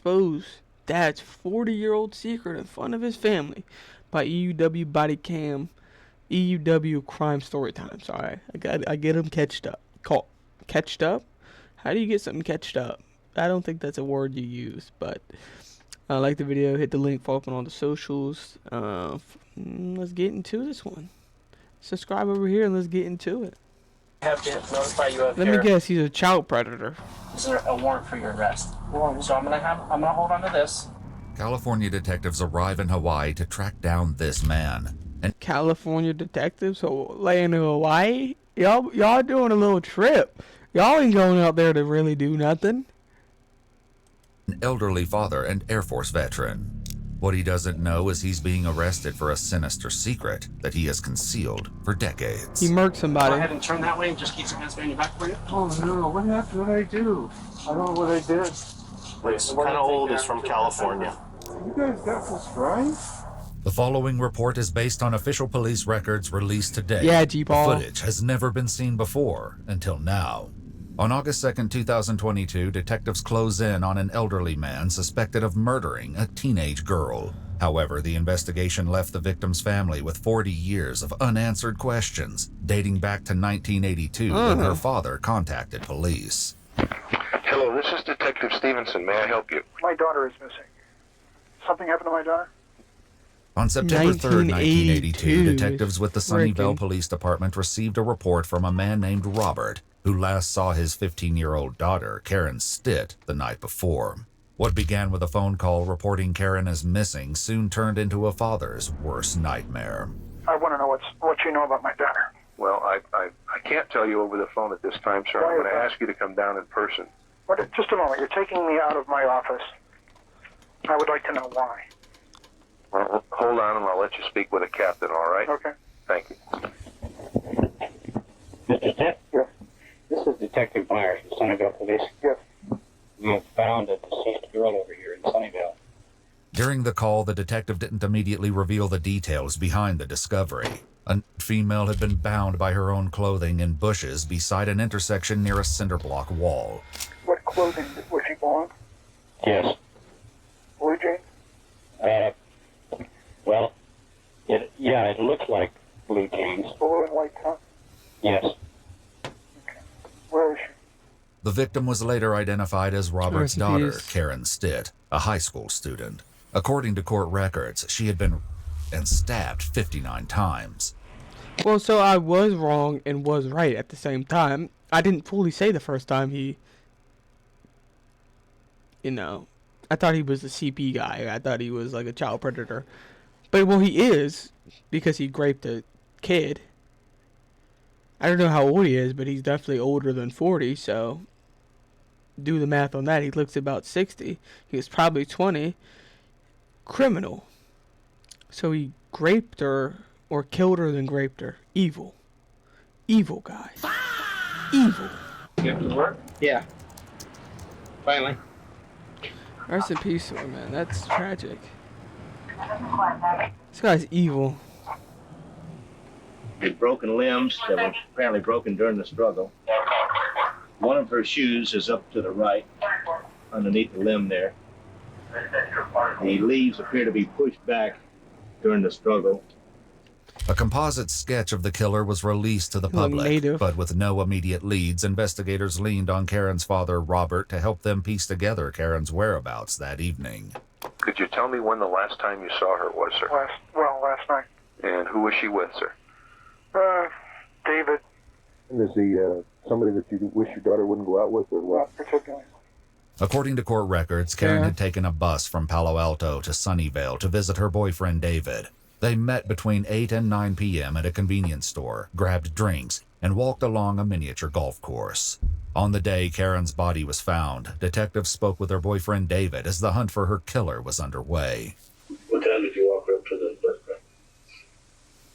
expose dad's 40-year-old secret in front of his family by EUW body cam, EUW crime story time. Sorry, I get him catched up. Catched up? How do you get something catched up? I don't think that's a word you use, but like the video, hit the link, follow up on all the socials. Let's get into this one. Subscribe over here and let's get into it. I have to notify you of Let me guess, he's a child predator. This is a warrant for your arrest. So I'm gonna hold on to this. California detectives arrive in Hawaii to track down this man. And California detectives laying in Hawaii? Y'all doing a little trip. Y'all ain't going out there to really do nothing. An elderly father and Air Force veteran. What he doesn't know is he's being arrested for a sinister secret that he has concealed for decades. He murked somebody. Go ahead and turn that way and just keep your hands behind your back for you. Oh no, what happened? What did I do? I don't know what I did. It's kind of old. It's from California. You guys got this right? The following report is based on official police records released today. Yeah, G-Ball. The footage has never been seen before until now. On August 2nd, 2022, detectives close in on an elderly man suspected of murdering a teenage girl. However, the investigation left the victim's family with 40 years of unanswered questions, dating back to 1982 when her father contacted police. Hello, this is Detective Stevenson. May I help you? My daughter is missing. Something happened to my daughter? On September 3rd, 1982, 1982, detectives with the Sunnyvale Police Department received a report from a man named Robert, who last saw his 15-year-old daughter, Karen Stitt, the night before. What began with a phone call reporting Karen as missing soon turned into a father's worst nightmare. I want to know what you know about my daughter. Well, I can't tell you over the phone at this time, sir. I'm going to ask you to come down in person. Just a moment. You're taking me out of my office. I would like to know why. Well, hold on, and I'll let you speak with a captain, all right? Okay. Thank you. Mr. Stitt? Yes. This is Detective Myers from Sunnyvale Police. Yes. You have found a deceased girl over here in Sunnyvale. During the call, the detective didn't immediately reveal the details behind the discovery. A female had been bound by her own clothing in bushes beside an intersection near a cinder block wall. What clothing was she born? Yes. Blue jeans? Well, it looks like blue jeans. Blue and white top? Yes. Okay. Where is she? The victim was later identified as Robert's Rest in daughter, peace. Karen Stitt, a high school student. According to court records, she had been stabbed 59 times. Well, so I was wrong and was right at the same time. I didn't fully say the first time I thought he was a CP guy. I thought he was like a child predator. But, well, he is, because he raped a kid. I don't know how old he is, but he's definitely older than 40, so do the math on that. He looks about 60. He was probably 20. Criminal. So he raped her, or killed her, then raped her. Evil. Evil guy. Evil. You have to work? Yeah. Finally. Rest in peace to him, man. That's tragic. This guy's evil. With broken limbs that were apparently broken during the struggle. One of her shoes is up to the right, underneath the limb there. The leaves appear to be pushed back during the struggle. A composite sketch of the killer was released to the public, native. but with no immediate leads, investigators leaned on Karen's father, Robert, to help them piece together Karen's whereabouts that evening. Could you tell me when the last time you saw her was, sir? Last night. And who was she with, sir? David. Is he somebody that you wish your daughter wouldn't go out with, or what? Not particularly. According to court records, Karen Yeah. had taken a bus from Palo Alto to Sunnyvale to visit her boyfriend, David. They met between 8 and 9 p.m. at a convenience store, grabbed drinks, and walked along a miniature golf course. On the day Karen's body was found, detectives spoke with her boyfriend, David, as the hunt for her killer was underway. What time did you walk up to the restaurant?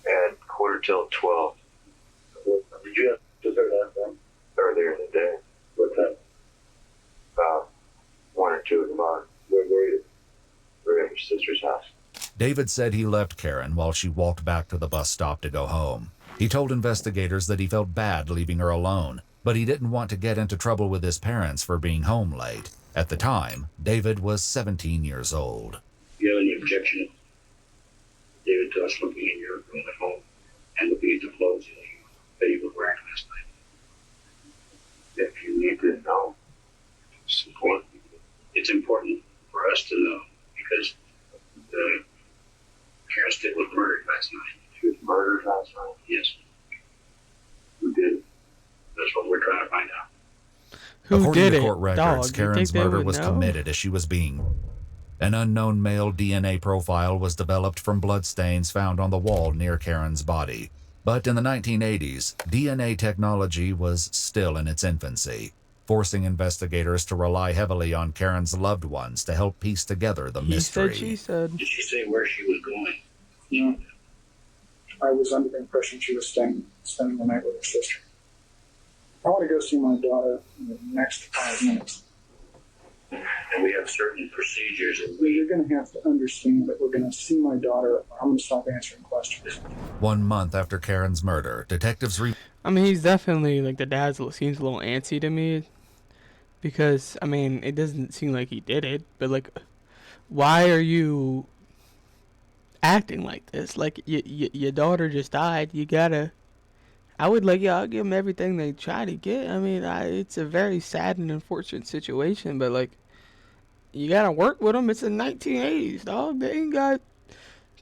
At 11:45. Did you have to there last time? Earlier in the day. What time? About 1 or 2 in the morning. Where were you? We were at your sister's house. David said he left Karen while she walked back to the bus stop to go home. He told investigators that he felt bad leaving her alone, but he didn't want to get into trouble with his parents for being home late. At the time, David was 17 years old. Do you have any objection, David, to us looking in your room at home and looking at the clothes that you were wearing last night? If you need to know, it's important. It's important for us to know because Karen Stitt was murdered last night. She was murdered last night? Yes. Who did it? That's what we're trying to find out. According to court records, Karen's murder was committed as she was being. An unknown male DNA profile was developed from bloodstains found on the wall near Karen's body. But in the 1980s, DNA technology was still in its infancy, forcing investigators to rely heavily on Karen's loved ones to help piece together the mystery. She said. Did she say where she was going? No. I was under the impression she was spending the night with her sister. I want to go see my daughter in the next 5 minutes. And we have certain procedures. You're going to have to understand that we're going to see my daughter, or I'm going to stop answering questions. 1 month after Karen's murder, detectives I mean, he's definitely, like, the dad seems a little antsy to me. Because, I mean, it doesn't seem like he did it. But, like, why are you acting like this? Like, your daughter just died. You gotta... I would I'll give them everything they try to get. I mean, it's a very sad and unfortunate situation, but like, you gotta work with them. It's the 1980s, dog. They ain't got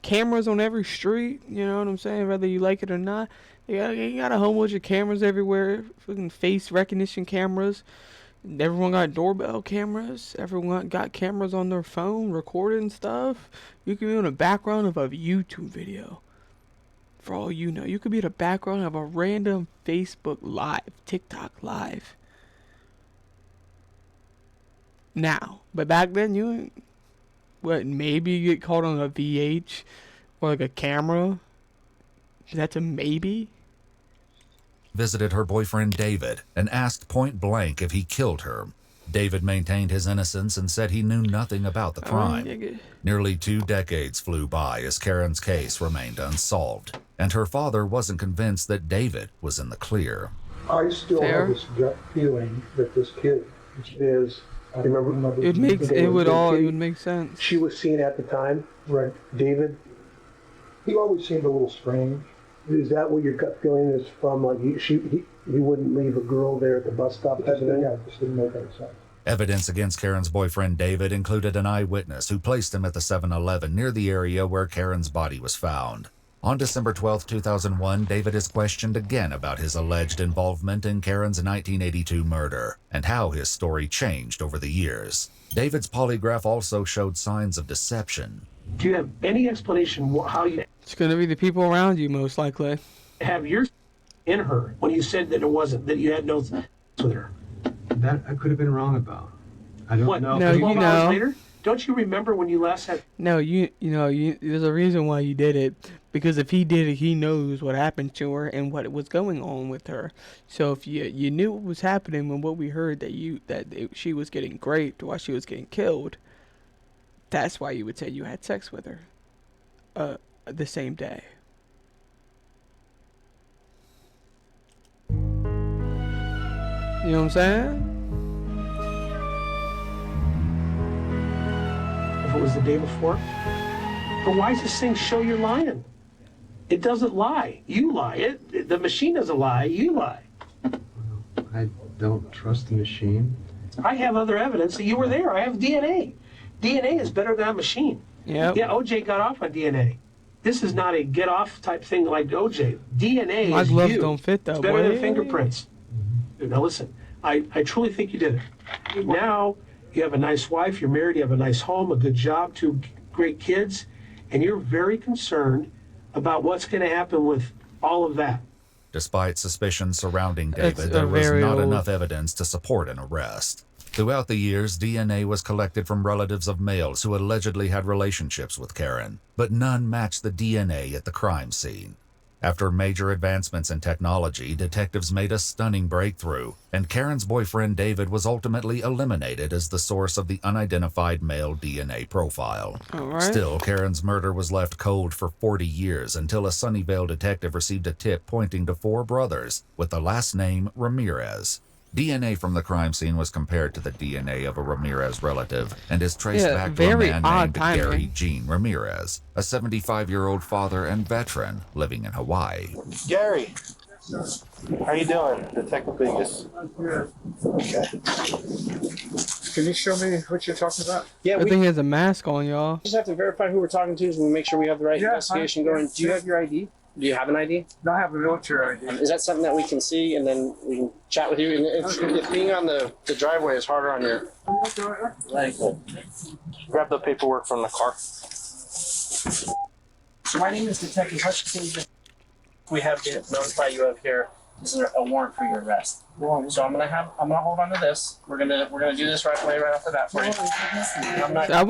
cameras on every street. You know what I'm saying? Whether you like it or not, you got a whole bunch of cameras everywhere. Fucking face recognition cameras. Everyone got doorbell cameras. Everyone got cameras on their phone recording stuff. You can be in the background of a YouTube video. For all you know, you could be the background of a random Facebook Live, TikTok Live. Now, but back then, maybe you get caught on a VH or like a camera. That's a maybe. Visited her boyfriend David and asked point blank if he killed her. David maintained his innocence and said he knew nothing about the crime. Nearly 2 decades flew by as Karen's case remained unsolved, and her father wasn't convinced that David was in the clear. I still have this gut feeling that this kid is. I remember. It would make sense. She was seen at the time, right? David. He always seemed a little strange. Is that what your gut feeling is from? Like he wouldn't leave a girl there at the bus stop. Yeah, it just didn't make any sense. Evidence against Karen's boyfriend David included an eyewitness who placed him at the 7-Eleven near the area where Karen's body was found. On December 12, 2001, David is questioned again about his alleged involvement in Karen's 1982 murder and how his story changed over the years. David's polygraph also showed signs of deception. Do you have any explanation how you... It's going to be the people around you, most likely. ...have your in her when you said that it wasn't, that you had no sex with her? That I could have been wrong about. I don't know. No, 12 hours later? Don't you remember when you last had... No, you know, there's a reason why you did it. Because if he did it, he knows what happened to her and what was going on with her. So if you knew what was happening when what we heard that she was getting raped while she was getting killed, that's why you would say you had sex with her the same day. You know what I'm saying? If it was the day before. But why does this thing show you're lying? It doesn't lie. You lie. The machine doesn't lie. You lie. I don't trust the machine. I have other evidence that you were there. I have DNA. DNA is better than a machine. Yep. Yeah, OJ got off on DNA. This is not a get off type thing like OJ. DNA My is gloves you. don't fit that It's better way. than fingerprints. Now listen, I truly think you did it. Now you have a nice wife, you're married, you have a nice home, a good job, 2 great kids, and you're very concerned about what's going to happen with all of that. Despite suspicions surrounding David, there was not enough evidence to support an arrest. Throughout the years, DNA was collected from relatives of males who allegedly had relationships with Karen, but none matched the DNA at the crime scene. After major advancements in technology, detectives made a stunning breakthrough, and Karen's boyfriend David was ultimately eliminated as the source of the unidentified male DNA profile. Still, Karen's murder was left cold for 40 years until a Sunnyvale detective received a tip pointing to 4 brothers with the last name Ramirez. DNA from the crime scene was compared to the DNA of a Ramirez relative and is traced Yeah, back to a very man odd named timing. Gary Gene Ramirez, a 75-year-old father and veteran living in Hawaii. Gary, how you doing? Detective Vegas. Okay. Can you show me what you're talking about? Yeah, I we think he has a mask on, y'all. just have to verify who we're talking to so we make sure we have the right investigation going. Do you have your ID? Do you have an ID? No, I have a military ID. Is that something that we can see and then we can chat with you? And if being on the driveway is harder on your leg, grab the paperwork from the car. So my name is Detective Hutchinson. We have to notify you of here. This is a warrant for your arrest. So I'm gonna hold on to this. We're gonna do this right away, right off the bat for you. I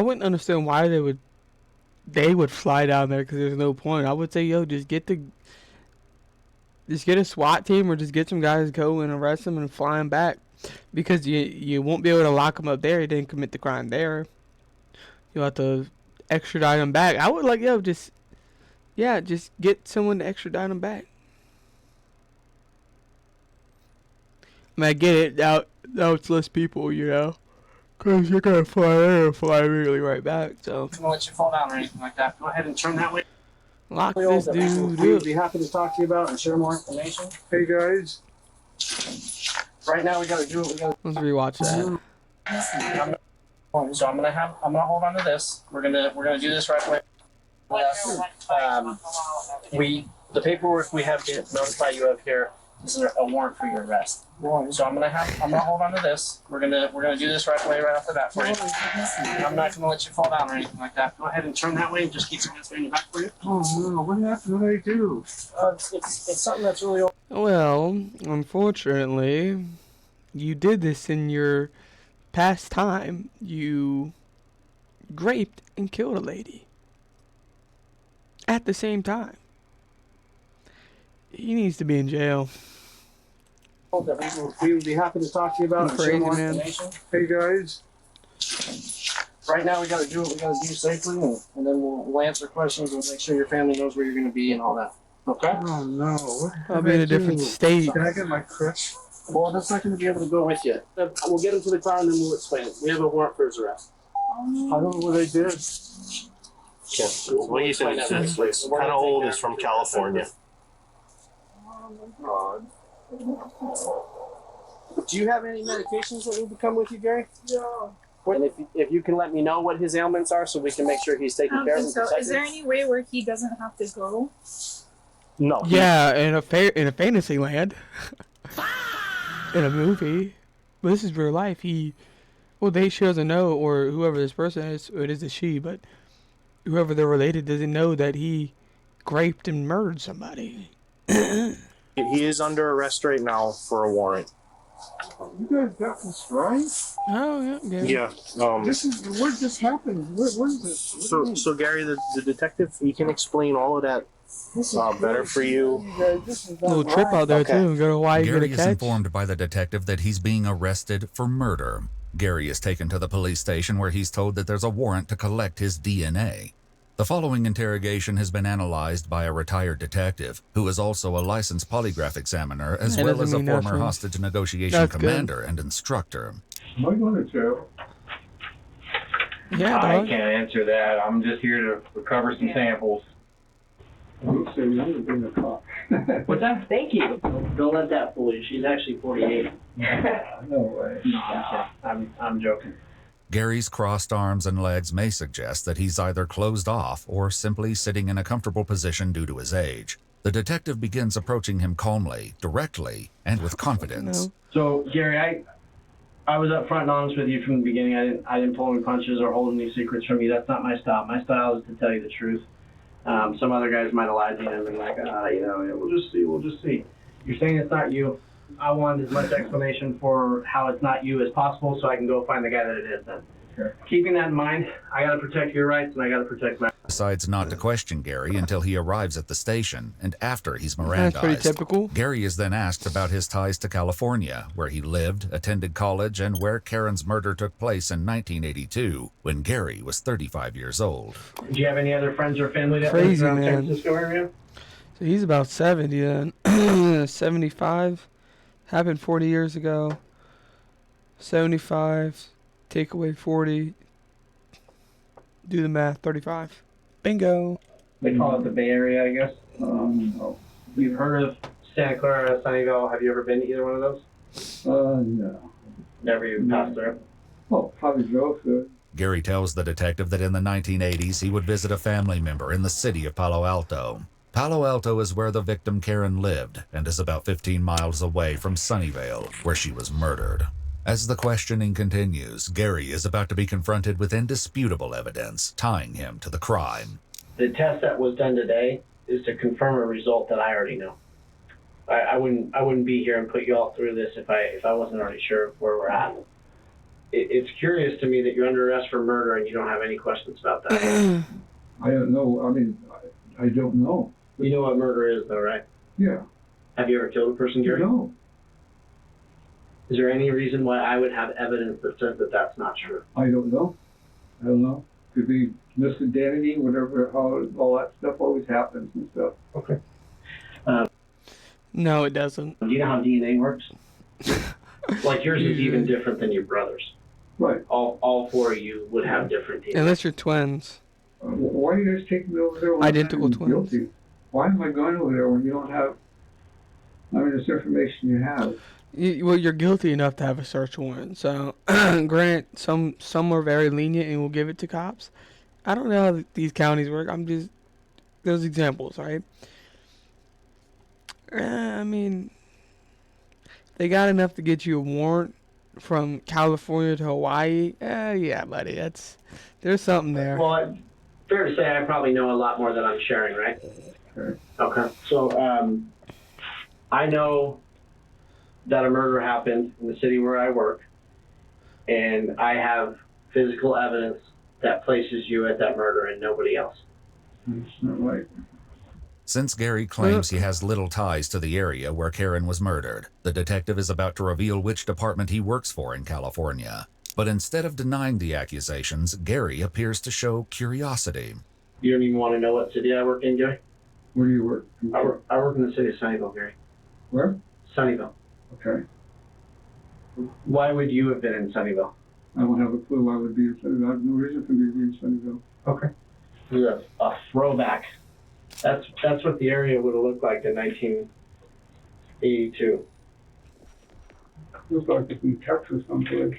wouldn't understand why they would fly down there because there's no point. I would say, yo, just get a SWAT team or just get some guys to go and arrest them and fly them back, because you won't be able to lock them up there. You didn't commit the crime there. You'll have to extradite them back. I would just get someone to extradite them back. I mean, I get it. Now it's less people, because you're going to fly there and fly immediately right back. So I'm gonna let you fall down or anything like that. Go ahead and turn that way. lock this dude We would up. be happy to talk to you about and share more information. Hey guys. Right now, we gotta do what we gotta. Let's rewatch that. So I'm gonna hold on to this. We're gonna do this right away. The paperwork we have to notify you of here. This is a warrant for your arrest. So I'm gonna hold on to this. We're gonna do this right away, right off the bat for you. I'm not gonna let you fall down or anything like that. Go ahead and turn that way and just keep your hands behind your back for you. Oh no, what happened? What did I do? It's something that's really old. Well, unfortunately, you did this in your past time. You raped and killed a lady at the same time. He needs to be in jail. We would be happy to talk to you about and share more information. Hey guys. Right now, we gotta do what we gotta do safely, and then we'll answer questions and make sure your family knows where you're gonna be and all that. Okay? Oh no. What I'll did be in I a different do? state. Can I get my crutch? Well, that's not gonna be able to go with you. We'll get him to the car and then we'll explain it. We have a warrant for his arrest. I don't know what I did. Yeah. What you said is kind of old. Is from California. Oh Do you have any medications that need to come with you, Gary? yeah. And if you can let me know what his ailments are so we can make sure he's taken care of. So is there any way where he doesn't have to go? No. Yeah, in a fantasy land, in a movie. But this is real life. She doesn't know, or whoever this person is, or it is a she, but whoever they're related doesn't know that he raped and murdered somebody. He is under arrest right now for a warrant. You guys got this right? Oh yeah. Yeah. This is what just happened. What is this? So Gary, the detective, he can explain all of that better for you. This is Little trip out there too. Go to Hawaii, Gary get is a catch. informed by the detective that he's being arrested for murder. Gary is taken to the police station where he's told that there's a warrant to collect his DNA. The following interrogation has been analyzed by a retired detective who is also a licensed polygraph examiner as well as a former hostage negotiation commander and instructor. Am I going to jail? Yeah, I can't answer that. I'm just here to recover some samples. I'm saying I'm going to cop. What's that? Thank you. Don't let that fool you. She's actually 48. No way. No, I'm joking. Gary's crossed arms and legs may suggest that he's either closed off or simply sitting in a comfortable position due to his age. The detective begins approaching him calmly, directly, and with confidence. So, Gary, I was upfront and honest with you from the beginning. I didn't pull any punches or hold any secrets from you. That's not my style. My style is to tell you the truth. Some other guys might have lied to you and been like, we'll just see. You're saying it's not you. I want as much explanation for how it's not you as possible so I can go find the guy that it is then. Sure. Keeping that in mind, I gotta protect your rights and I gotta protect mine. Decides not to question Gary until he arrives at the station and after he's That's pretty Mirandized. typical. Gary is then asked about his ties to California, where he lived, attended college, and where Karen's murder took place in 1982 when Gary was 35 years old. Do you have any other friends or family that Crazy, lives around San man. Francisco area? So he's about 70 then. 75. Happened 40 years ago. 75. Take away 40. Do the math. 35. Bingo. They call it the Bay Area, I guess. No. You've heard of Santa Clara, Sunnyvale. Have you ever been to either one of those? No. Never even passed through? Oh, probably drove through. Gary tells the detective that in the 1980s he would visit a family member in the city of Palo Alto. Palo Alto is where the victim Karen lived and is about 15 miles away from Sunnyvale, where she was murdered. As the questioning continues, Gary is about to be confronted with indisputable evidence tying him to the crime. The test that was done today is to confirm a result that I already know. I wouldn't be here and put you all through this if I wasn't already sure of where we're at. It's curious to me that you're under arrest for murder and you don't have any questions about that. I don't know. I mean, I don't know. You know what murder is, though, right? Yeah. Have you ever killed a person, Gary? No. Is there any reason why I would have evidence that says that that's not true? I don't know. I don't know. Could be misidentity, whatever, how all that stuff always happens and stuff. Okay. No, it doesn't. Do you know how DNA works? Like yours is even different than your brother's. Right. All four of you would have different DNA. Unless you're twins. Why are you guys taking me over there when Identical I'm twins. guilty? Why am I going over there when you don't have, I mean, this information you have? Well, you're guilty enough to have a search warrant. So, granted, some are very lenient and will give it to cops. I don't know how these counties work. I'm just, there's examples, right? I mean, they got enough to get you a warrant from California to Hawaii. Yeah, buddy, there's something there. Well, fair to say I probably know a lot more than I'm sharing, right? Okay. So, I know that a murder happened in the city where I work, and I have physical evidence that places you at that murder and nobody else. That's not right. Since Gary claims he has little ties to the area where Karen was murdered, the detective is about to reveal which department he works for in California. But instead of denying the accusations, Gary appears to show curiosity. You don't even want to know what city I work in, Gary? Where do you work? I work in the city of Sunnyvale, Gary. Where? Sunnyvale. Okay. Why would you have been in Sunnyvale? I don't have a clue why I would be in Sunnyvale. I have no reason for me to be in Sunnyvale. Okay. This is a throwback. That's what the area would have looked like in 1982. Looks like it's in Texas someplace.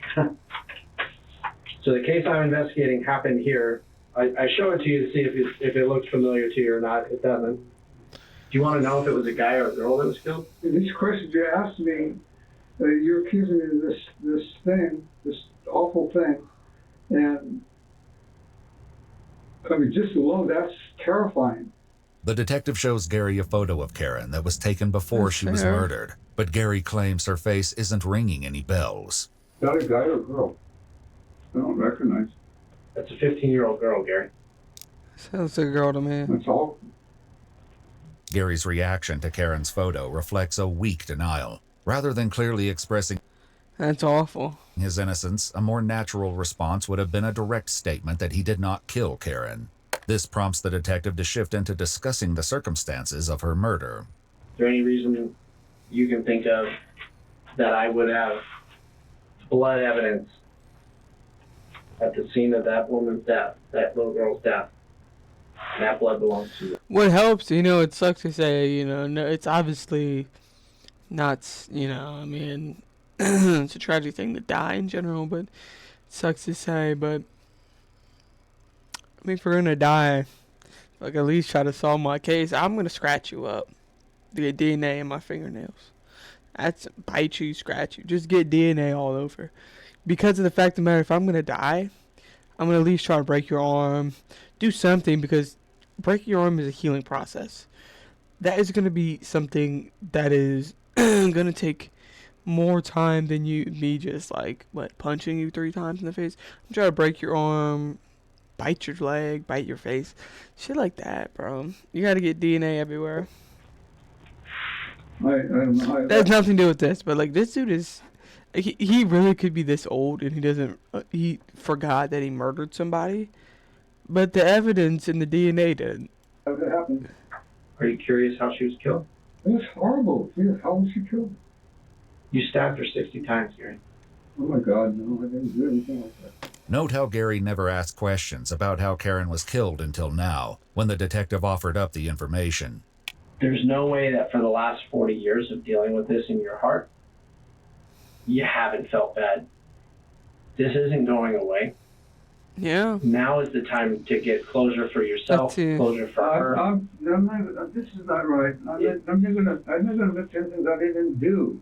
So the case I'm investigating happened here. I show it to you to see if it looks familiar to you or not. It doesn't. Do you want to know if it was a guy or a girl that was killed? These questions you asked me, you're accusing me of this thing, this awful thing, and I mean, just alone, that's terrifying. The detective shows Gary a photo of Karen that was taken before she was murdered, but Gary claims her face isn't ringing any bells. Is that a guy or a girl? I don't recognize. That's a 15-year-old girl, Gary. Sounds like a girl to me. That's all. Gary's reaction to Karen's photo reflects a weak denial. Rather than clearly expressing That's awful. his innocence, a more natural response would have been a direct statement that he did not kill Karen. This prompts the detective to shift into discussing the circumstances of her murder. Is there any reason you can think of that I would have blood evidence at the scene of that woman's death, that little girl's death? That blood belongs to you. What helps, it sucks to say, no, it's obviously not, I mean, it's a tragic thing to die in general, but it sucks to say, but I mean, if we're gonna die, like at least try to solve my case. I'm gonna scratch you up, get DNA in my fingernails. That's bite you, scratch you, just get DNA all over. Because of the fact of the matter, if I'm gonna die, I'm gonna at least try to break your arm, do something, because breaking your arm is a healing process. That is gonna be something that is gonna take more time than me just punching you 3 times in the face. I'm trying to break your arm, bite your leg, bite your face, shit like that, bro. You gotta get DNA everywhere. I don't know. That has nothing to do with this, but this dude is, he really could be this old and he doesn't, he forgot that he murdered somebody, but the evidence in the DNA did. How did it happen? Are you curious how she was killed? It was horrible. Yeah, how was she killed? You stabbed her 60 times, Gary. Oh my God, no, I didn't do anything like that. Note how Gary never asked questions about how Karen was killed until now, when the detective offered up the information. There's no way that for the last 40 years of dealing with this in your heart, you haven't felt bad. This isn't going away. Yeah. Now is the time to get closure for yourself, closure for her. This is not right. I'm not gonna admit to anything that I didn't do.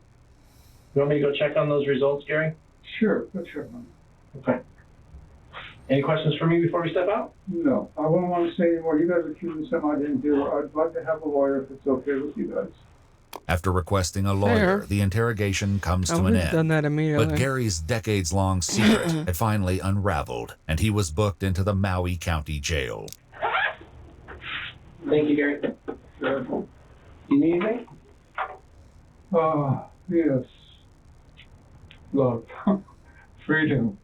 You want me to go check on those results, Gary? Sure, go check on it. Okay. Any questions for me before we step out? No, I wouldn't want to say anymore. You guys accused me of something I didn't do. I'd like to have a lawyer if it's okay with you guys. After requesting a lawyer, Fair. the interrogation comes I to an would've end. done that immediately. But Gary's decades-long secret had finally unraveled, and he was booked into the Maui County Jail. Thank you, Gary. You need anything? Yes. Love. Freedom.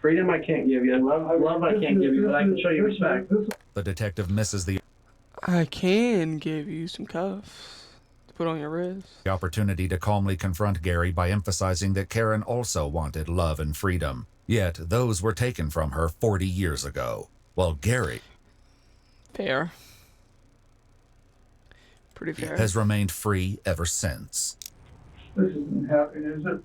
Freedom I can't give you. Love I can't give you, but I can show you respect. The detective misses the I can give you some cuffs to put on your wrist. opportunity to calmly confront Gary by emphasizing that Karen also wanted love and freedom. Yet those were taken from her 40 years ago, while Gary Fair. Pretty fair. has remained free ever since. This isn't happening, is it?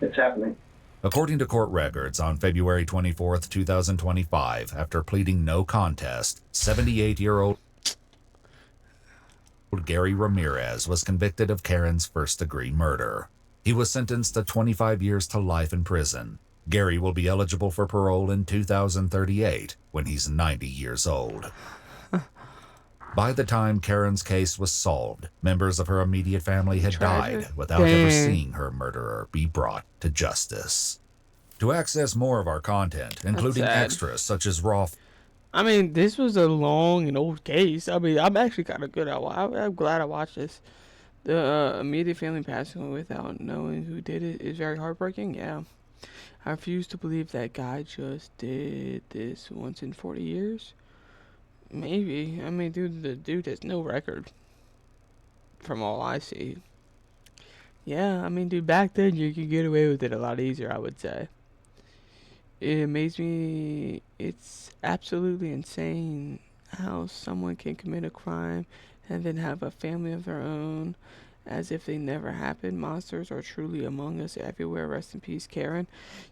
It's happening. According to court records, on February 24th, 2025, after pleading no contest, 78-year-old Gary Ramirez was convicted of Karen's first-degree murder. He was sentenced to 25 years to life in prison. Gary will be eligible for parole in 2038, when he's 90 years old. By the time Karen's case was solved, members of her immediate family had died without ever seeing her murderer be brought to justice. To access more of our content, including extras such as raw... I mean, this was a long and old case. I mean, I'm actually kind of good at I'm glad I watched this. The immediate family passing away without knowing who did it is very heartbreaking, yeah. I refuse to believe that guy just did this once in 40 years. Maybe. I mean, dude, the dude has no record. From all I see. Yeah, I mean, dude, back then you could get away with it a lot easier, I would say. It amazes me. It's absolutely insane how someone can commit a crime and then have a family of their own as if they never happened. Monsters are truly among us everywhere. Rest in peace, Karen.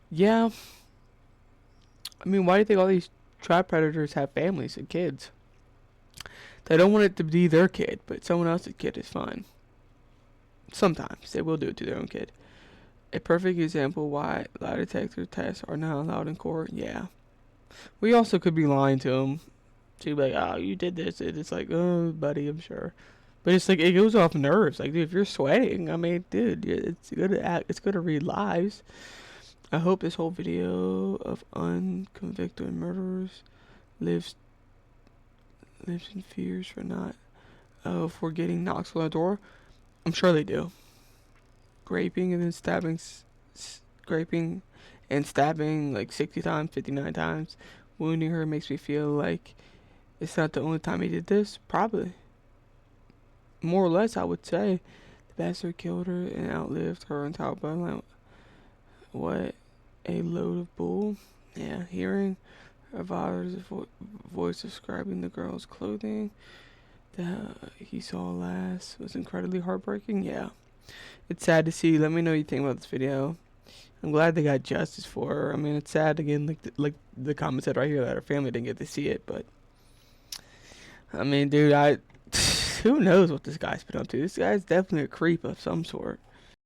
Yeah. I mean, why do you think all these child predators have families and kids? They don't want it to be their kid, but someone else's kid is fine. Sometimes they will do it to their own kid. A perfect example why lie detector tests are not allowed in court. Yeah. We also could be lying to them. To be like, oh, you did this. And it's like, oh, buddy, I'm sure. But it's like, it goes off nerves. Like, dude, if you're sweating, I mean, dude, it's good to act. It's good to read lives. I hope this whole video of unconvicted murderers lives in fears for getting knocks on the door. I'm sure they do. Graping and then stabbing, scraping and stabbing like 60 times, 59 times. Wounding her makes me feel like it's not the only time he did this. Probably. More or less, I would say. The bastard killed her and outlived her entire bloodline. What a load of bull. Yeah, hearing her father's voice describing the girl's clothing that he saw last was incredibly heartbreaking. Yeah. It's sad to see. Let me know what you think about this video. I'm glad they got justice for her. I mean, it's sad again, like the comment said right here, that her family didn't get to see it. But I mean, dude, who knows what this guy's been up to? This guy's definitely a creep of some sort.